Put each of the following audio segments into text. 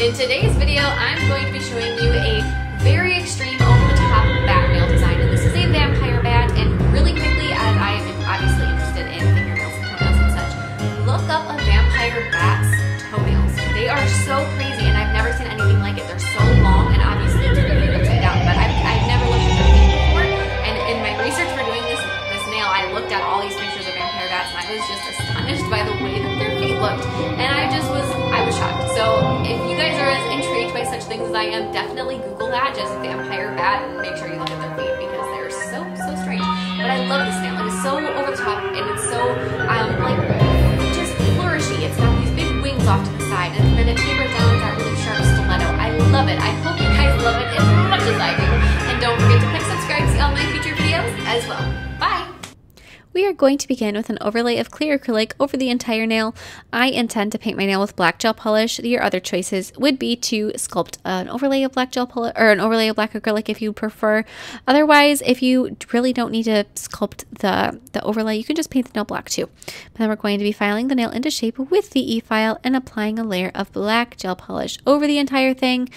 In today's video, I'm going to be showing you a very extreme over-the-top bat nail design. And this is a vampire bat, and really quickly, as I am obviously interested in fingernails and toenails and such, look up a vampire bat's toenails. They are so crazy, and I've never seen anything like it. They're so long, and obviously turning upside down, but I've never looked at their feet before. And in my research for doing this nail, I looked at all these pictures of vampire bats, and I was just astonished by the way that their feet looked. And I was shocked. So if you guys are as intrigued by such things as I am, definitely Google that, just vampire bat, and make sure you look at their feet because they're so strange. But I love this nail. It is so over the top, and it's so like just flourishy. It's got these big wings off to the side, and then it tapers down with that really sharp stiletto. I love it. I hope you guys love it as much as I do. And don't forget to click subscribe to see all my future videos as well. Bye! We are going to begin with an overlay of clear acrylic over the entire nail. I intend to paint my nail with black gel polish. Your other choices would be to sculpt an overlay of black gel polish or an overlay of black acrylic if you prefer. Otherwise, if you really don't need to sculpt the overlay, you can just paint the nail black too. But then we're going to be filing the nail into shape with the e-file and applying a layer of black gel polish over the entire thing.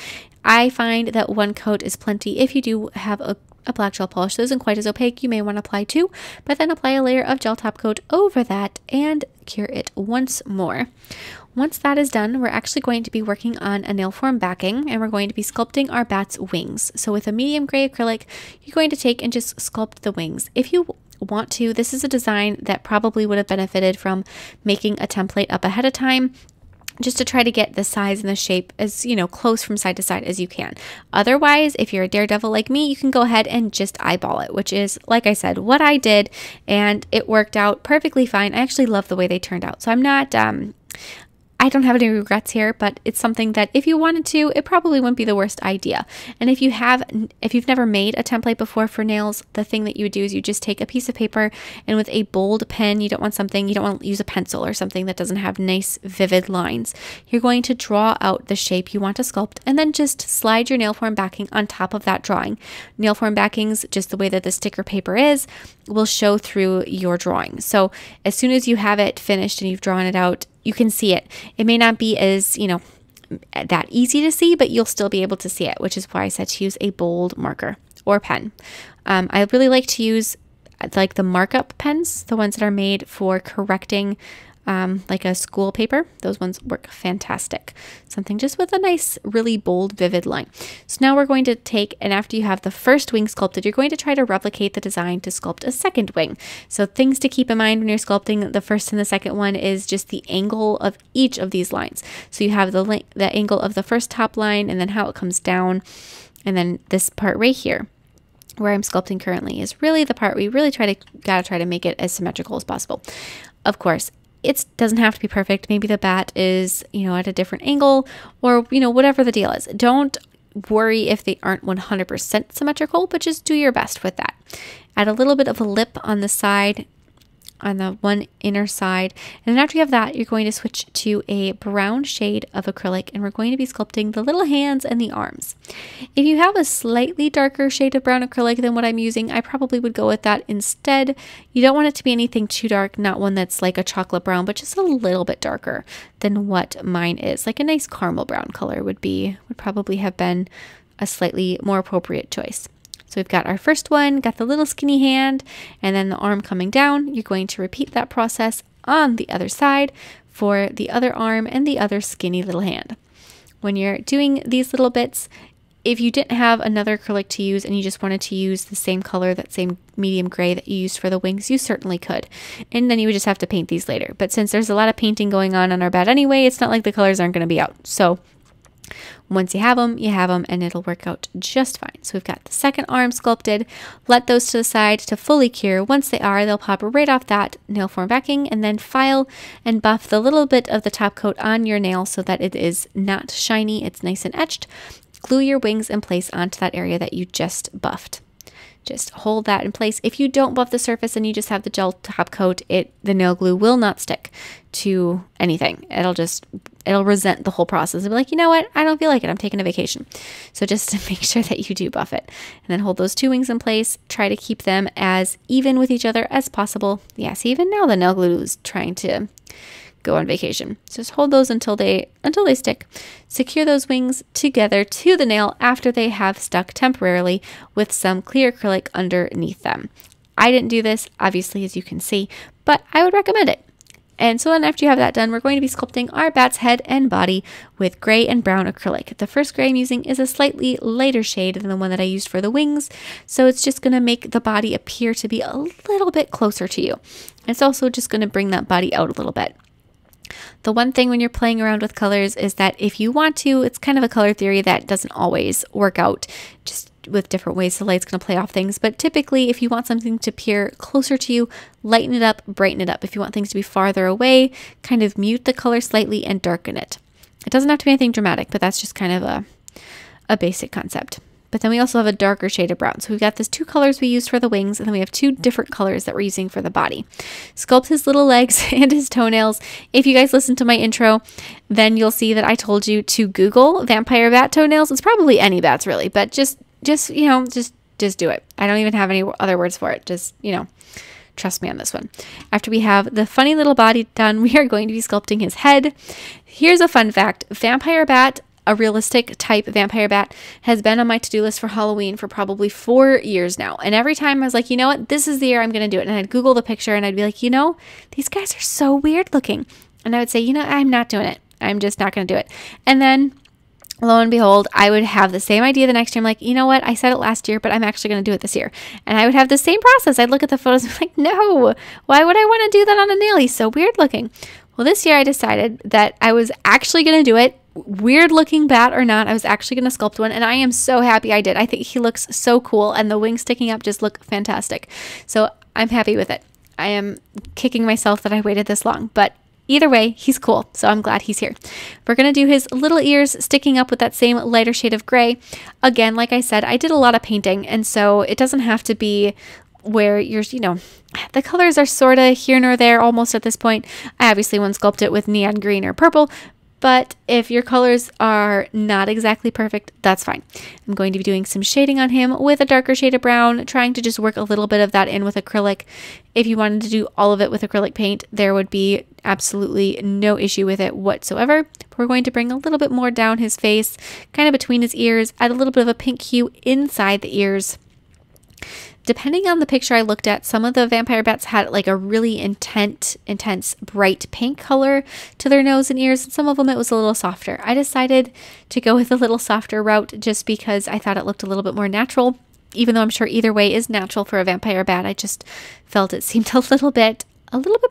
I find that one coat is plenty. If you do have a black gel polish that isn't quite as opaque, you may want to apply two, but then apply a layer of gel top coat over that and cure it once more. Once that is done, we're actually going to be working on a nail form backing, and we're going to be sculpting our bat's wings. So with a medium gray acrylic, you're going to take and just sculpt the wings. If you want to, this is a design that probably would have benefited from making a template up ahead of time, just to try to get the size and the shape as, close from side to side as you can. Otherwise, if you're a daredevil like me, you can go ahead and just eyeball it, which is, like I said, what I did, and it worked out perfectly fine. I actually love the way they turned out. So I don't have any regrets here, but it's something that if you wanted to, it probably wouldn't be the worst idea. And if you've never made a template before for nails, the thing that you would do is you just take a piece of paper, and with a bold pen, you don't want to use a pencil or something that doesn't have nice vivid lines. You're going to draw out the shape you want to sculpt, and then just slide your nail form backing on top of that drawing. Nail form backings, just the way that the sticker paper is, will show through your drawing. So as soon as you have it finished and you've drawn it out, you can see it. It may not be as, that easy to see, but you'll still be able to see it, which is why I said to use a bold marker or pen. I really like to use like the markup pens, the ones that are made for correcting like a school paper. Those ones work fantastic. Something just with a nice, really bold, vivid line. So now we're going to take, and after you have the first wing sculpted, you're going to try to replicate the design to sculpt a second wing. So things to keep in mind when you're sculpting the first and the second one is just the angle of each of these lines. So you have the angle of the first top line, and then how it comes down, and then this part right here, where I'm sculpting currently, is really the part we really gotta try to make it as symmetrical as possible. Of course, it doesn't have to be perfect. Maybe the bat is, at a different angle, or, whatever the deal is. Don't worry if they aren't 100% symmetrical, but just do your best with that. Add a little bit of a lip on the side, on the one inner side. And then after you have that, you're going to switch to a brown shade of acrylic, and we're going to be sculpting the little hands and the arms. If you have a slightly darker shade of brown acrylic than what I'm using, I probably would go with that instead. You don't want it to be anything too dark, not one that's like a chocolate brown, but just a little bit darker than what mine is. Like a nice caramel brown color would probably have been a slightly more appropriate choice. So we've got our first one, got the little skinny hand, and then the arm coming down. You're going to repeat that process on the other side for the other arm and the other skinny little hand. When you're doing these little bits, if you didn't have another acrylic to use and you just wanted to use the same color, that same medium gray that you used for the wings, you certainly could. And then you would just have to paint these later. But since there's a lot of painting going on our bat anyway, it's not like the colors aren't going to be out. So once you have them, and it'll work out just fine. So we've got the second arm sculpted. Let those to the side to fully cure. Once they are, they'll pop right off that nail form backing, and then file and buff the little bit of the top coat on your nail so that it is not shiny. It's nice and etched. Glue your wings in place onto that area that you just buffed. Just hold that in place. If you don't buff the surface and you just have the gel top coat, the nail glue will not stick to anything. It'll resent the whole process. It'll be like, you know what? I don't feel like it. I'm taking a vacation. So just to make sure that you do buff it. And then hold those two wings in place. Try to keep them as even with each other as possible. Yeah, see, even now the nail glue is trying to go on vacation. So just hold those until they stick. Secure those wings together to the nail after they have stuck temporarily with some clear acrylic underneath them. I didn't do this, obviously, as you can see, but I would recommend it. And so then after you have that done, we're going to be sculpting our bat's head and body with gray and brown acrylic. The first gray I'm using is a slightly lighter shade than the one that I used for the wings, so it's just going to make the body appear to be a little bit closer to you. It's also just going to bring that body out a little bit. The one thing when you're playing around with colors is that if you want to, it's kind of a color theory that doesn't always work out, just with different ways the light's going to play off things. But typically, if you want something to appear closer to you, lighten it up, brighten it up. If you want things to be farther away, kind of mute the color slightly and darken it. It doesn't have to be anything dramatic, but that's just kind of a basic concept. But then we also have a darker shade of brown. So we've got these two colors we used for the wings, and then we have two different colors that we're using for the body. Sculpt his little legs and his toenails. If you guys listen to my intro, then you'll see that I told you to Google vampire bat toenails. It's probably any bats really, but just do it. I don't even have any other words for it. Just, trust me on this one. After we have the funny little body done, we are going to be sculpting his head. Here's a fun fact. Vampire bat, a realistic type vampire bat, has been on my to-do list for Halloween for probably 4 years now. And every time I was like, you know what? This is the year I'm going to do it. And I'd Google the picture and I'd be like, these guys are so weird looking. And I would say, I'm not doing it. I'm just not going to do it. And then lo and behold, I would have the same idea the next year. I'm like, you know what? I said it last year, but I'm actually going to do it this year. And I would have the same process. I'd look at the photos and be like, no, why would I want to do that on a nail? He's so weird looking. Well, this year I decided that I was actually going to do it. Weird looking bat or not, I was actually going to sculpt one, and I am so happy I did. I think he looks so cool, and the wings sticking up just look fantastic. So I'm happy with it. I am kicking myself that I waited this long, but either way, he's cool, so I'm glad he's here. We're going to do his little ears sticking up with that same lighter shade of gray. Again, like I said, I did a lot of painting, and so it doesn't have to be where you're, the colors are sort of here nor there almost at this point. I obviously won't sculpt it with neon green or purple, but if your colors are not exactly perfect, that's fine. I'm going to be doing some shading on him with a darker shade of brown, trying to just work a little bit of that in with acrylic. If you wanted to do all of it with acrylic paint, there would be absolutely no issue with it whatsoever. We're going to bring a little bit more down his face, kind of between his ears, add a little bit of a pink hue inside the ears. Depending on the picture I looked at, some of the vampire bats had like a really intense, bright pink color to their nose and ears, and some of them it was a little softer. I decided to go with a little softer route just because I thought it looked a little bit more natural. Even though I'm sure either way is natural for a vampire bat, I just felt it seemed a little bit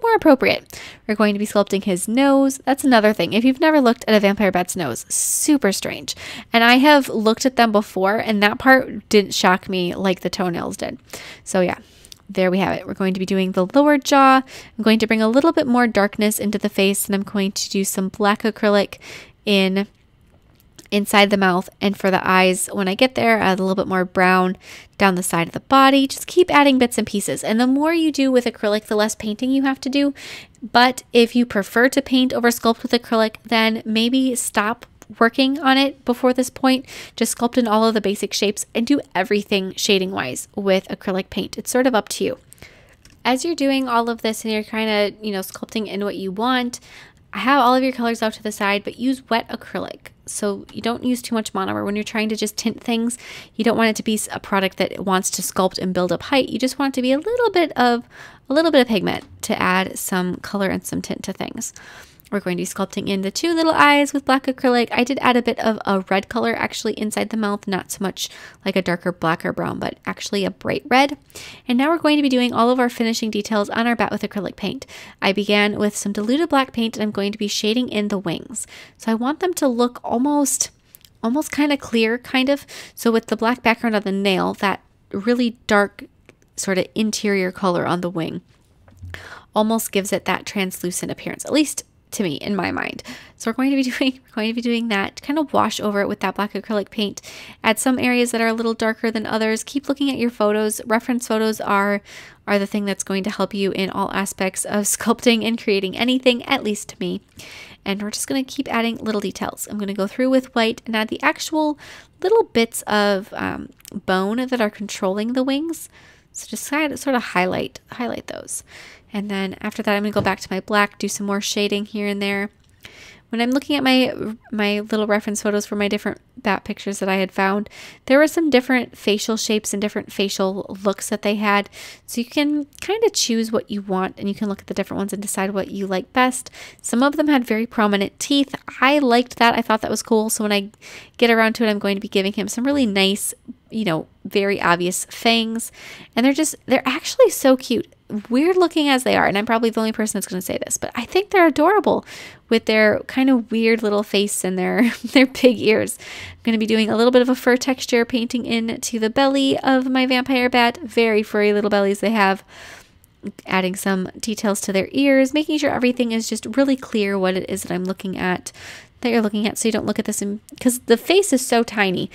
more appropriate. We're going to be sculpting his nose. That's another thing. If you've never looked at a vampire bat's nose, super strange. And I have looked at them before, and that part didn't shock me like the toenails did. So yeah, there we have it. We're going to be doing the lower jaw. I'm going to bring a little bit more darkness into the face, and I'm going to do some black acrylic inside the mouth, and for the eyes, when I get there, add a little bit more brown down the side of the body. Just keep adding bits and pieces, and the more you do with acrylic, the less painting you have to do. But if you prefer to paint over sculpt with acrylic, then maybe stop working on it before this point. Just sculpt in all of the basic shapes and do everything shading wise with acrylic paint. It's sort of up to you. As you're doing all of this and you're kind of, sculpting in what you want, have all of your colors out to the side, but use wet acrylic. So you don't use too much monomer. When you're trying to just tint things, you don't want it to be a product that wants to sculpt and build up height. You just want it to be a little bit of pigment to add some color and some tint to things. We're going to be sculpting in the two little eyes with black acrylic. I did add a bit of a red color actually inside the mouth, not so much like a darker black or brown, but actually a bright red. And now we're going to be doing all of our finishing details on our bat with acrylic paint. I began with some diluted black paint, and I'm going to be shading in the wings. So I want them to look almost kind of clear, So with the black background on the nail, that really dark sort of interior color on the wing almost gives it that translucent appearance, at least to me, in my mind. So we're going to be doing that, kind of wash over it with that black acrylic paint. Add some areas that are a little darker than others. Keep looking at your photos. Reference photos are the thing that's going to help you in all aspects of sculpting and creating anything, at least to me. And we're just going to keep adding little details. I'm going to go through with white and add the actual little bits of bone that are controlling the wings. So just sort of highlight those. And then after that, I'm going to go back to my black, do some more shading here and there. When I'm looking at my little reference photos for my different bat pictures that I had found, there were some different facial shapes and different facial looks that they had. So you can kind of choose what you want, and you can look at the different ones and decide what you like best. Some of them had very prominent teeth. I liked that. I thought that was cool. So when I get around to it, I'm going to be giving him some really nice, you know, very obvious fangs. And they're actually so cute. Weird looking as they are, and I'm probably the only person that's going to say this, but I think they're adorable with their kind of weird little face and their big ears. I'm going to be doing a little bit of a fur texture, painting into the belly of my vampire bat. Very furry little bellies they have. Adding some details to their ears, making sure everything is just really clear what it is that I'm looking at, that you're looking at, so you don't look at this because the face is so tiny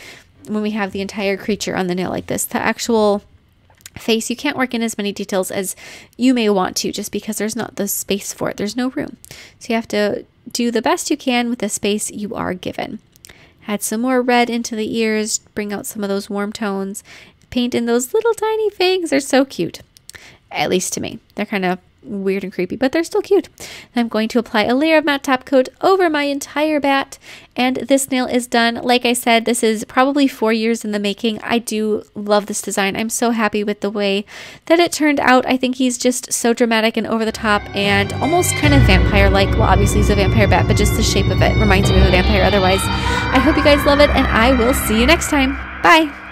when we have the entire creature on the nail like this. The actual face, you can't work in as many details as you may want to, just because there's not the space for it. There's no room. So you have to do the best you can with the space you are given. Add some more red into the ears, bring out some of those warm tones, paint in those little tiny fangs. They're so cute, at least to me. They're kind of weird and creepy, but they're still cute. And I'm going to apply a layer of matte top coat over my entire bat, and this nail is done. Like I said, this is probably 4 years in the making. I do love this design. I'm so happy with the way that it turned out. I think he's just so dramatic and over the top and almost kind of vampire-like. Well, obviously he's a vampire bat, but just the shape of it reminds me of a vampire otherwise. I hope you guys love it, and I will see you next time. Bye!